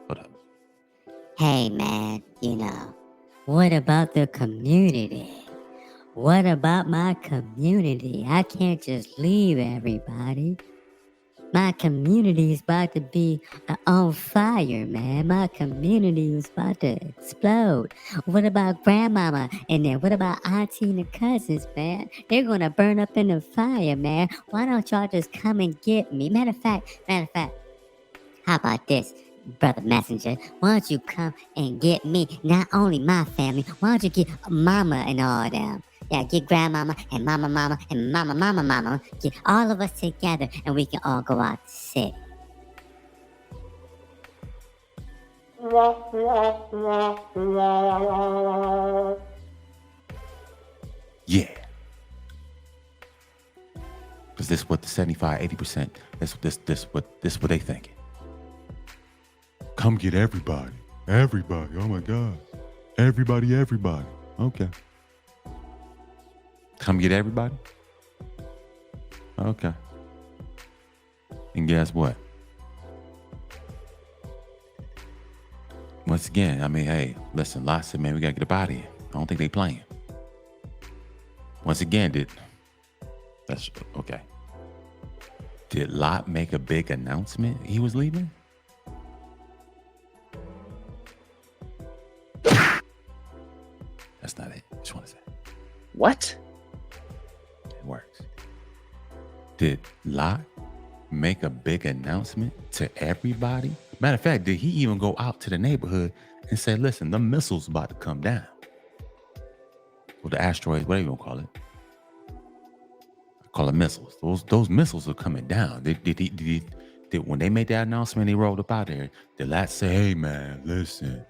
Hold up. Hey man, what about the community? What about my community? I can't just leave everybody. My community is about to be on fire, man. My community is about to explode. What about grandmama and then what about auntie and the cousins, man? They're gonna burn up in the fire, man. Why don't y'all just come and get me? Matter of fact, how about this, brother messenger? Why don't you come and get me? Not only my family, why don't you get mama and all them? Yeah, get grandmama and mama and mama. Get all of us together and we can all go out to city. Yeah. Because this what the 75, 80%, this what they thinking. Come get everybody. Everybody. Oh my God. Everybody. Okay. Come get everybody? Okay. And guess what? Once again, I mean, hey, listen, Lot said, man, we gotta get up out of here. I don't think they playing. Once again, that's okay. Did Lot make a big announcement he was leaving? That's not it. Just want to say. What? It works. Did Lot make a big announcement to everybody? Matter of fact, did he even go out to the neighborhood and say, listen, the missiles about to come down? Or the asteroids, whatever you want to call it. I call it missiles. Those missiles are coming down. Did when they made that announcement, they rolled up out there, did Lot say, hey, man, listen,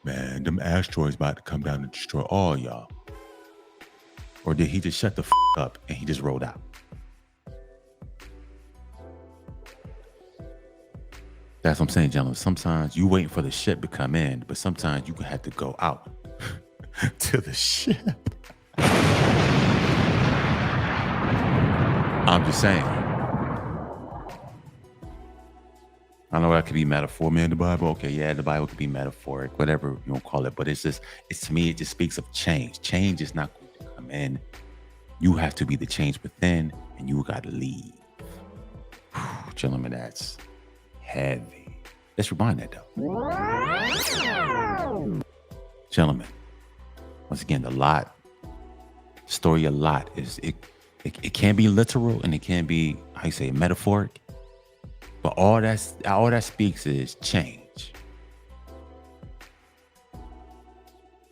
man, them asteroids about to come down and destroy all y'all? Or did he just shut the up and he just rolled out? That's what I'm saying, gentlemen. Sometimes you waiting for the ship to come in, but sometimes you have to go out to the ship. I'm just saying. I know that could be metaphor, man. The Bible, okay, yeah, the Bible could be metaphoric, whatever you want to call it. But it's to me, it just speaks of change. Change is not going to come in. You have to be the change within, and you got to leave. Whew, gentlemen, that's heavy. Let's rewind that though. Gentlemen, once again, the story a lot is it can be literal and it can be, how you say, metaphoric. But all that speaks is change.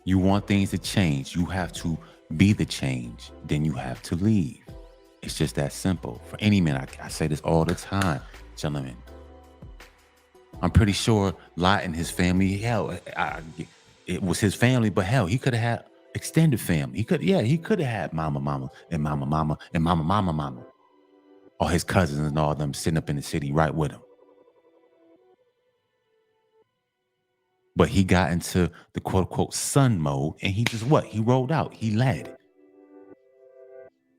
You want things to change. You have to be the change. Then you have to leave. It's just that simple. For any man, I say this all the time, gentlemen. I'm pretty sure Lot and his family, hell, it was his family, but hell, he could have had extended family. He could have had mama, and mama. All his cousins and all of them sitting up in the city right with him. But he got into the quote unquote son mode and he just he rolled out. He led.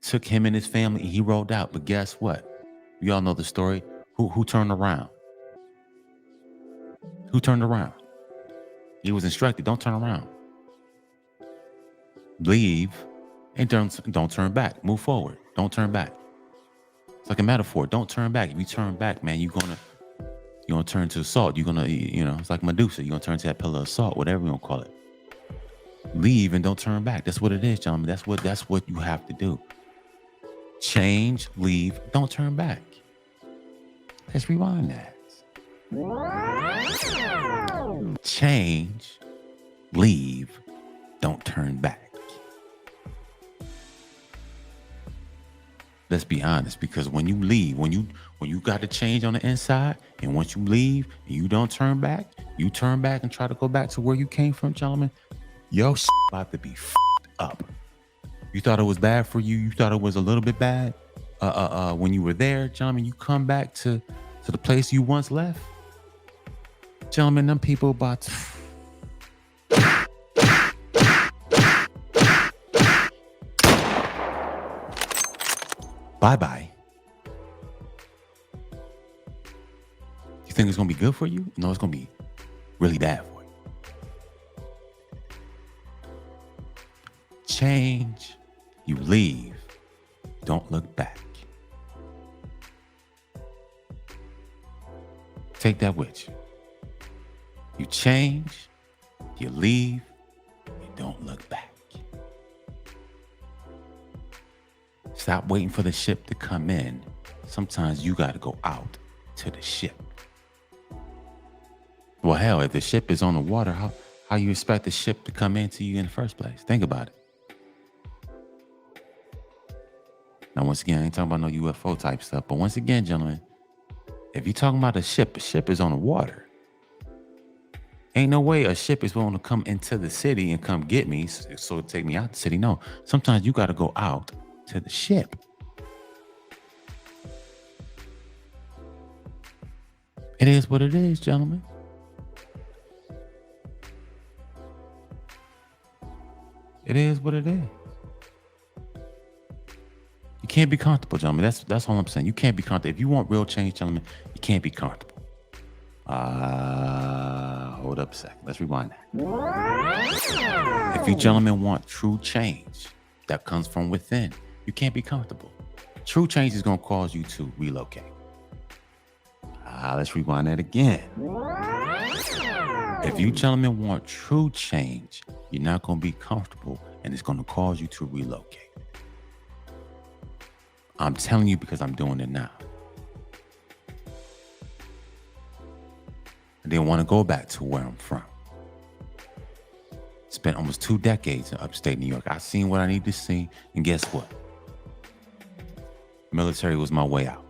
Took him and his family and he rolled out. But guess what? You all know the story. Who turned around? Who turned around? He was instructed, don't turn around. Leave and don't turn back. Move forward. Don't turn back. It's like a metaphor. Don't turn back. If you turn back, man, you're gonna turn to salt. You're gonna, it's like Medusa. You're gonna turn to that pillar of salt, whatever you want to call it. Leave and don't turn back. That's what it is, gentlemen. That's what you have to do. Change, leave, don't turn back. Let's rewind that. Change, leave, don't turn back. Let's be honest, because when you leave, when you got to change on the inside, and once you leave and you don't turn back, you turn back and try to go back to where you came from, gentlemen, your shit about to be f***ed up. You thought it was bad for you. You thought it was a little bit bad when you were there, gentlemen. You come back to the place you once left, gentlemen. Them people about to, bye. You think it's gonna be good for you? No, it's gonna be really bad for you. Change, you leave, don't look back. Take that with you. You change, you leave, you don't look back. Stop waiting for the ship to come in. Sometimes you got to go out to the ship. Well, hell, if the ship is on the water, how you expect the ship to come into you in the first place? Think about it. Now, once again, I ain't talking about no UFO type stuff, but once again, gentlemen, if you're talking about a ship is on the water. Ain't no way a ship is going to come into the city and come get me, so take me out the city. No, sometimes you got to go out to the ship. It is what it is, gentlemen. It is what it is. You can't be comfortable, gentlemen. That's all I'm saying. You can't be comfortable. If you want real change, gentlemen, you can't be comfortable. Hold up a second. Let's rewind that. If you gentlemen want true change that comes from within, you can't be comfortable. True change is going to cause you to relocate. Let's rewind that again. If you gentlemen want true change, you're not going to be comfortable, and it's going to cause you to relocate. I'm telling you because I'm doing it now. I didn't want to go back to where I'm from. Spent almost 2 decades in upstate New York. I seen what I need to see, and guess what? Military was my way out.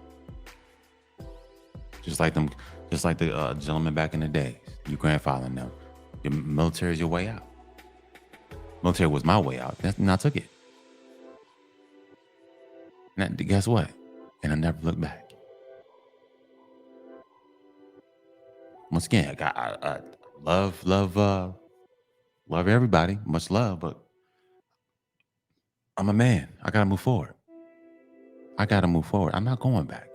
Just like the gentleman back in the days, your grandfather and them. Your military is your way out. Military was my way out. And I took it. And guess what? And I never looked back. Once again, I love everybody, much love, but I'm a man. I gotta move forward. I'm not going back.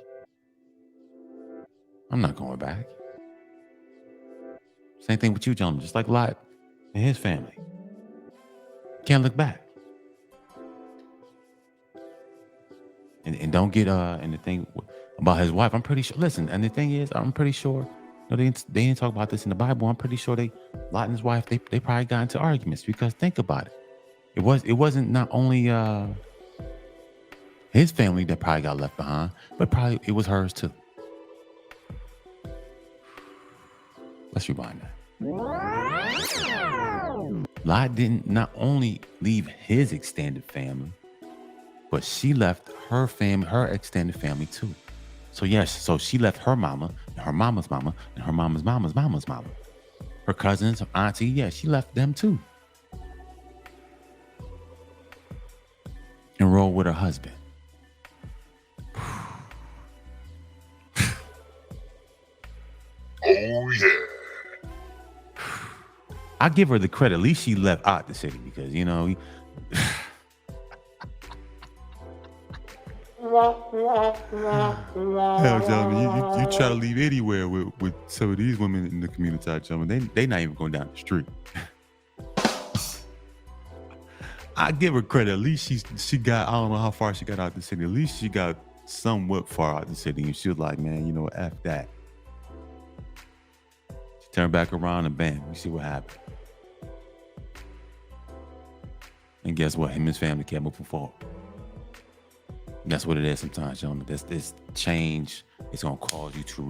Same thing with you, gentlemen. Just like Lot and his family. Can't look back. And don't get and the thing about his wife. I'm pretty sure. Listen, and the thing is, I'm pretty sure. No, they didn't talk about this in the Bible. I'm pretty sure Lot and his wife, they probably got into arguments, because think about it. It wasn't not only his family that probably got left behind, but probably it was hers too. Let's rewind that. Lot didn't not only leave his extended family, but she left her family, her extended family too. So yes, so she left her mama, and her mama's mama, and her mama's mama's mama's mama. Her cousins, her auntie, yeah, she left them too. Enrolled with her husband. Oh yeah. I give her the credit. At least she left out the city, because Hell, gentlemen, you try to leave anywhere with some of these women in the community, gentlemen, they not even going down the street. I give her credit. At least she got, I don't know how far she got out the city. At least she got somewhat far out the city, and she was like, man, F that. She turned back around and bam, you see what happened. And guess what? Him and his family kept moving forward. That's what it is sometimes, gentlemen. This change It's gonna cause you to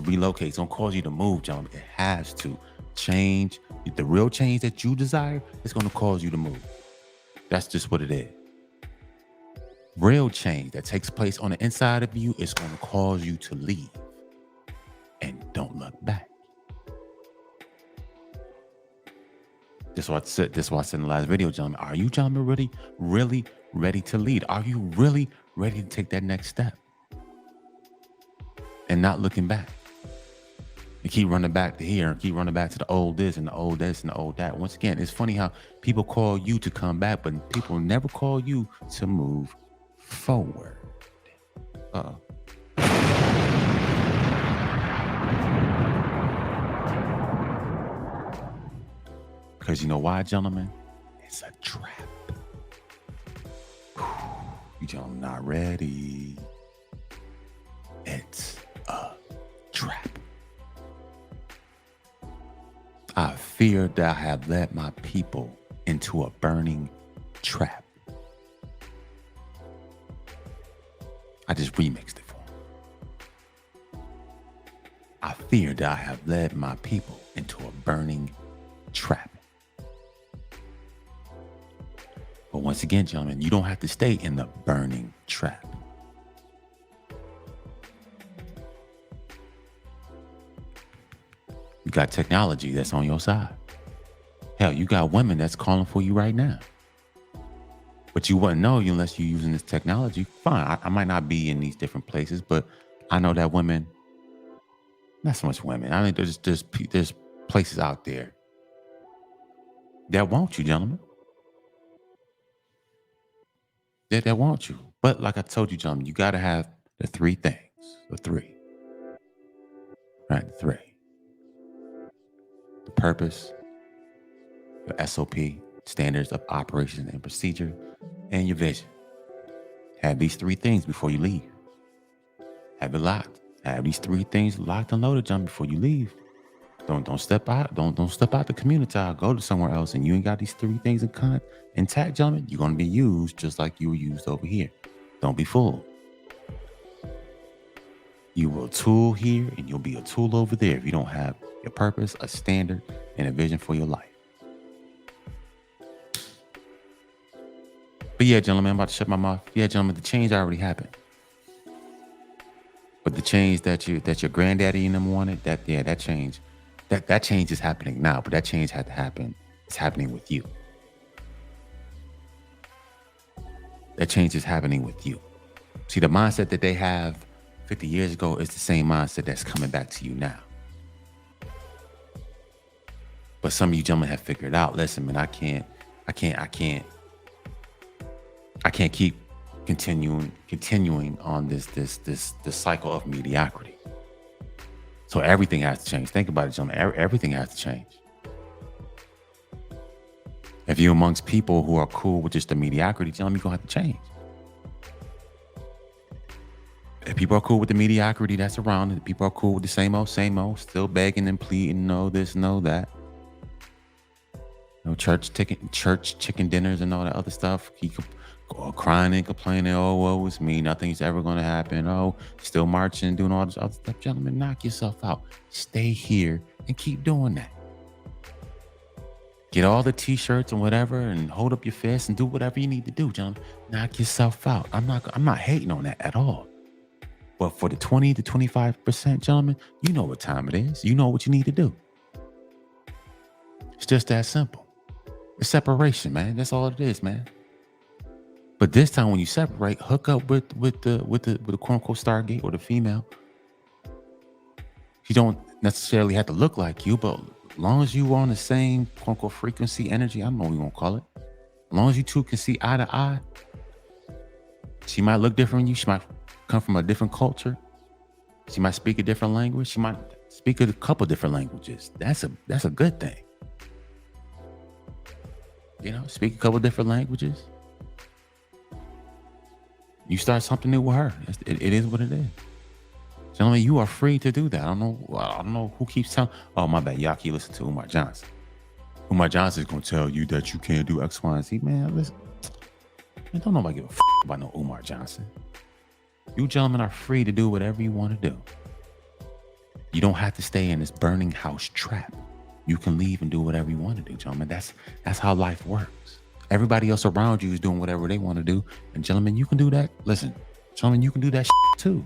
relocate. It's gonna cause you to move, gentlemen. It has to change. The real change that you desire is gonna cause you to move. That's just what it is. Real change that takes place on the inside of you is gonna cause you to leave. And don't look back. That's what I said. That's what I said in the last video, gentlemen. Are you gentlemen really ready to lead? Are you really ready to take that next step? And not looking back. And keep running back to here and keep running back to the old this and the old this and the old that. Once again, it's funny how people call you to come back, but people never call you to move forward. Uh-oh. Because you know why, gentlemen? It's a trap. You gentlemen not ready. It's a trap. I fear that I have led my people into a burning trap. I just remixed it for them. I fear that I have led my people into a burning trap. But once again, gentlemen, you don't have to stay in the burning trap. You got technology that's on your side. Hell, you got women that's calling for you right now. But you wouldn't know unless you're using this technology. Fine, I might not be in these different places, but I know that women, not so much women, I mean, there's places out there that want you, gentlemen. That want you. But like I told you, gentlemen, you got to have the three things. The three. Right, the three. The purpose, the SOP, standards of operation and procedure, and your vision. Have these three things before you leave. Have it locked. Have these three things locked and loaded, John, before you leave. Don't step out. Don't step out the community. I'll go to somewhere else, and you ain't got these three things intact, gentlemen. You're gonna be used just like you were used over here. Don't be fooled. You will tool here, and you'll be a tool over there if you don't have your purpose, a standard, and a vision for your life. But yeah, gentlemen, I'm about to shut my mouth. Yeah, gentlemen, the change already happened. But the change that your granddaddy and them wanted, that change, that change is happening now. But that change had to happen. It's happening with you. That change is happening with you. See, the mindset that they have 50 years ago is the same mindset that's coming back to you now. But some of you gentlemen have figured out, listen, man, I can't keep continuing on this cycle of mediocrity. So everything has to change. Think about it, gentlemen. Everything has to change. If you're amongst people who are cool with just the mediocrity, gentlemen, you're gonna have to change. If people are cool with the mediocrity that's around, and people are cool with the same old, still begging and pleading, no this, no that. No church chicken dinners and all that other stuff. Keep crying and complaining, oh, woe is me, nothing's ever going to happen. Oh, still marching, doing all this other stuff. Gentlemen, knock yourself out. Stay here and keep doing that. Get all the t-shirts and whatever and hold up your fist and do whatever you need to do, gentlemen. Knock yourself out. I'm not hating on that at all. But for the 20 to 25%, gentlemen, you know what time it is. You know what you need to do. It's just that simple. It's separation, man. That's all it is, man. But this time when you separate, hook up with the quote unquote Stargate or the female. You don't necessarily have to look like you, but as long as you are on the same quote unquote frequency, energy, I don't know what you want to call it. As long as you two can see eye to eye, she might look different than you. She might come from a different culture. She might speak a different language. She might speak a couple different languages. That's a good thing. You know, speak a couple different languages. You start something new with her. It is what it is. Gentlemen, you are free to do that. I don't know who keeps telling. Oh, my bad. Y'all keep listening to Umar Johnson. Umar Johnson is going to tell you that you can't do X, Y, and Z. Man, listen. Man, don't nobody give a about no Umar Johnson. You gentlemen are free to do whatever you want to do. You don't have to stay in this burning house trap. You can leave and do whatever you want to do, gentlemen. That's how life works. Everybody else around you is doing whatever they want to do. And gentlemen, you can do that. Listen, gentlemen, you can do that too.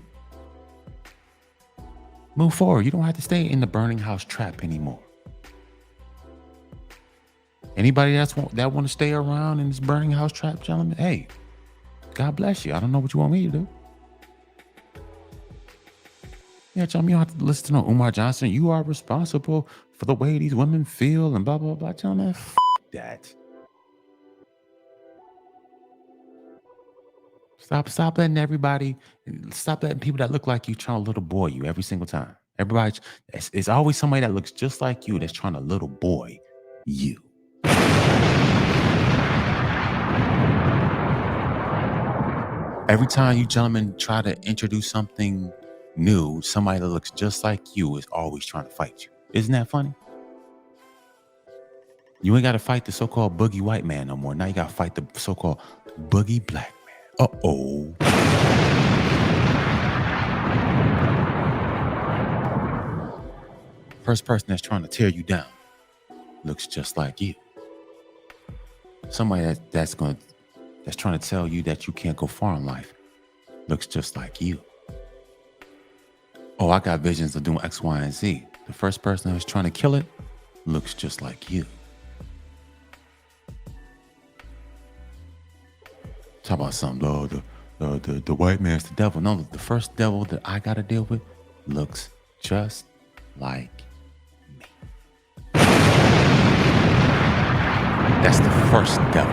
Move forward. You don't have to stay in the burning house trap anymore. Anybody that want to stay around in this burning house trap, gentlemen, hey, God bless you. I don't know what you want me to do. Yeah, gentlemen, you don't have to listen to no Umar Johnson. You are responsible for the way these women feel and blah, blah, blah. Gentlemen, that. Stop letting stop letting people that look like you trying to little boy you every single time. It's always somebody that looks just like you that's trying to little boy you. Every time you gentlemen try to introduce something new, somebody that looks just like you is always trying to fight you. Isn't that funny? You ain't got to fight the so-called boogie white man no more. Now you got to fight the so-called boogie black man. Uh-oh. First person that's trying to tear you down looks just like you. Somebody that's trying to tell you that you can't go far in life looks just like you. Oh, I got visions of doing X, Y, and Z. The first person who's trying to kill it looks just like you. Talk about something, the white man's the devil. No, the first devil that I got to deal with looks just like me. That's the first devil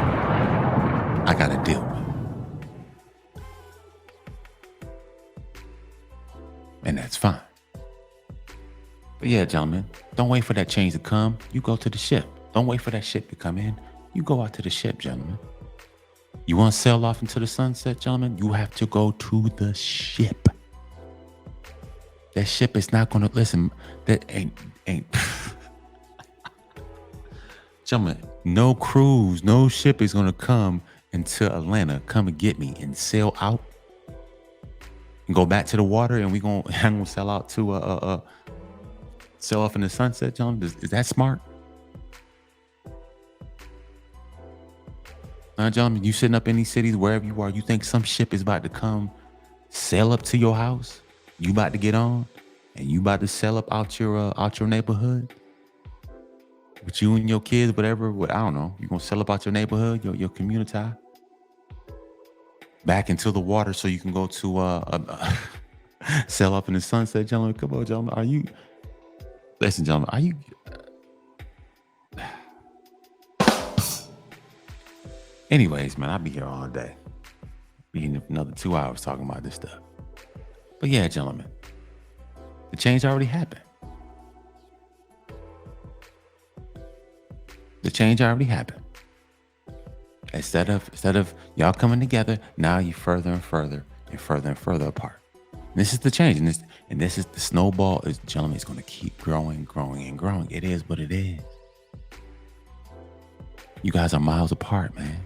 I got to deal with. And that's fine. But yeah, gentlemen, don't wait for that change to come. You go to the ship. Don't wait for that ship to come in. You go out to the ship, gentlemen. You want to sail off into the sunset, gentlemen? You have to go to the ship. That ship is not going to listen. That ain't. Gentlemen, no cruise, no ship is going to come into Atlanta, come and get me and sail out and go back to the water, and I'm gonna sail out to sail off in the sunset, gentlemen. Is that smart? Gentlemen, you sitting up in these cities, wherever you are, you think some ship is about to come sail up to your house? You about to get on, and you about to sail up out your neighborhood with you and your kids, whatever. I don't know. You gonna sail up out your neighborhood, your community, back into the water so you can go to sail up in the sunset, gentlemen. Come on, gentlemen. Listen, gentlemen, are you? Anyways, man, I'll be here all day. Be in another 2 hours talking about this stuff. But yeah, gentlemen, the change already happened. The change already happened. Instead of y'all coming together, now you further and further and further and further apart. And this is the change, and this is the snowball. Gentlemen, it's going to keep growing, growing, and growing. It is what it is. You guys are miles apart, man.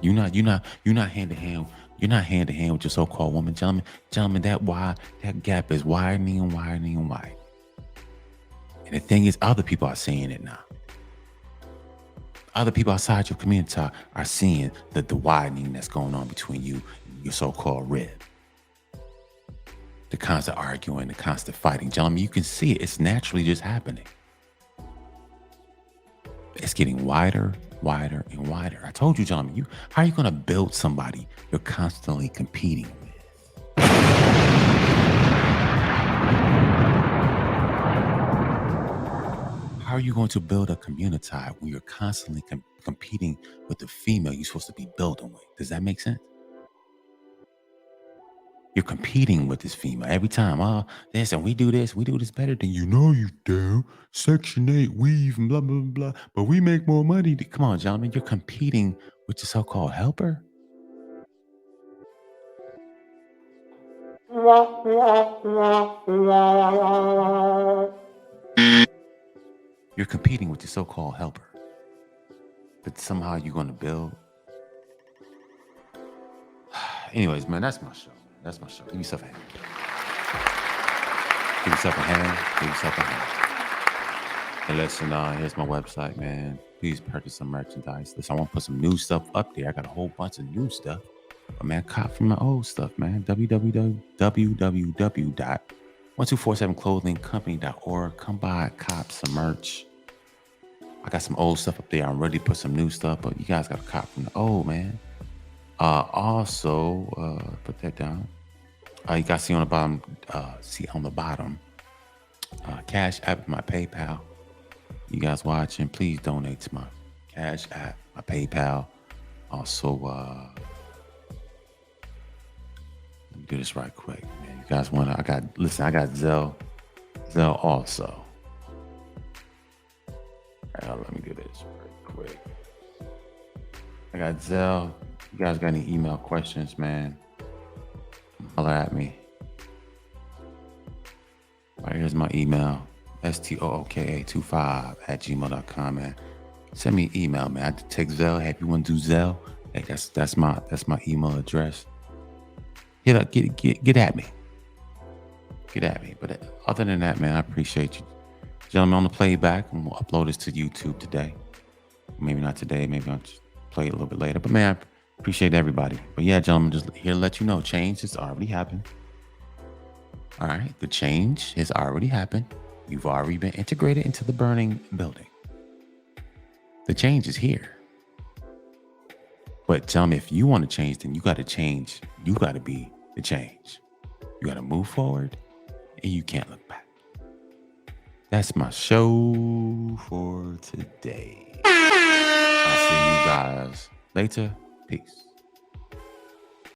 You're not hand to hand. You're not hand to hand with your so-called woman, gentlemen. That gap is widening and widening and widening. And the thing is, other people are seeing it now. Other people outside your community are seeing the widening that's going on between you and your so-called rib. The constant arguing, the constant fighting. Gentlemen, you can see it. It's naturally just happening. It's getting wider, wider, and wider. I told you, gentlemen, how are you going to build somebody you're constantly competing with? How are you going to build a community when you're constantly competing with the female you're supposed to be building with? Does that make sense? You're competing with this female every time. This and we do this better than you. No, you do. Section 8 weave and blah, blah, blah. But we make more money. Come on, gentlemen. You're competing with the so-called helper. You're competing with the so-called helper. But somehow you're going to build. Anyways, man, that's my show. That's my show. Give yourself a hand. Give yourself a hand. Give yourself a hand. Hey, listen, here's my website, man. Please purchase some merchandise. Listen, I want to put some new stuff up there. I got a whole bunch of new stuff. But man, cop from my old stuff, man. www.1247clothingcompany.org. Come by, cop some merch. I got some old stuff up there. I'm ready to put some new stuff, but you guys got to cop from the old, man. Also, put that down. You guys see on the bottom, Cash App, my PayPal. You guys watching, please donate to my Cash App, my PayPal. Also, let me do this right quick, man. You guys want to? I got Zelle also. Let me do this right quick. I got Zelle. You guys got any email questions, man? Holler at me. All right, here's my email. stooka25@gmail.com, man. Send me an email, man. I take Zelle. Hey, if you want to do Zelle, hey, that's my email address. Get at me. Get at me. But other than that, man, I appreciate you. Gentlemen, on the playback, and we'll upload this to YouTube today. Maybe not today. Maybe I'll just play it a little bit later. But man, I appreciate everybody. But yeah, gentlemen, just here to let you know, change has already happened. All right, the change has already happened. You've already been integrated into the burning building. The change is here. But tell me, if you want to change, then you got to change. You got to be the change. You got to move forward, and you can't look back. That's my show for today. I'll see you guys later. Peace.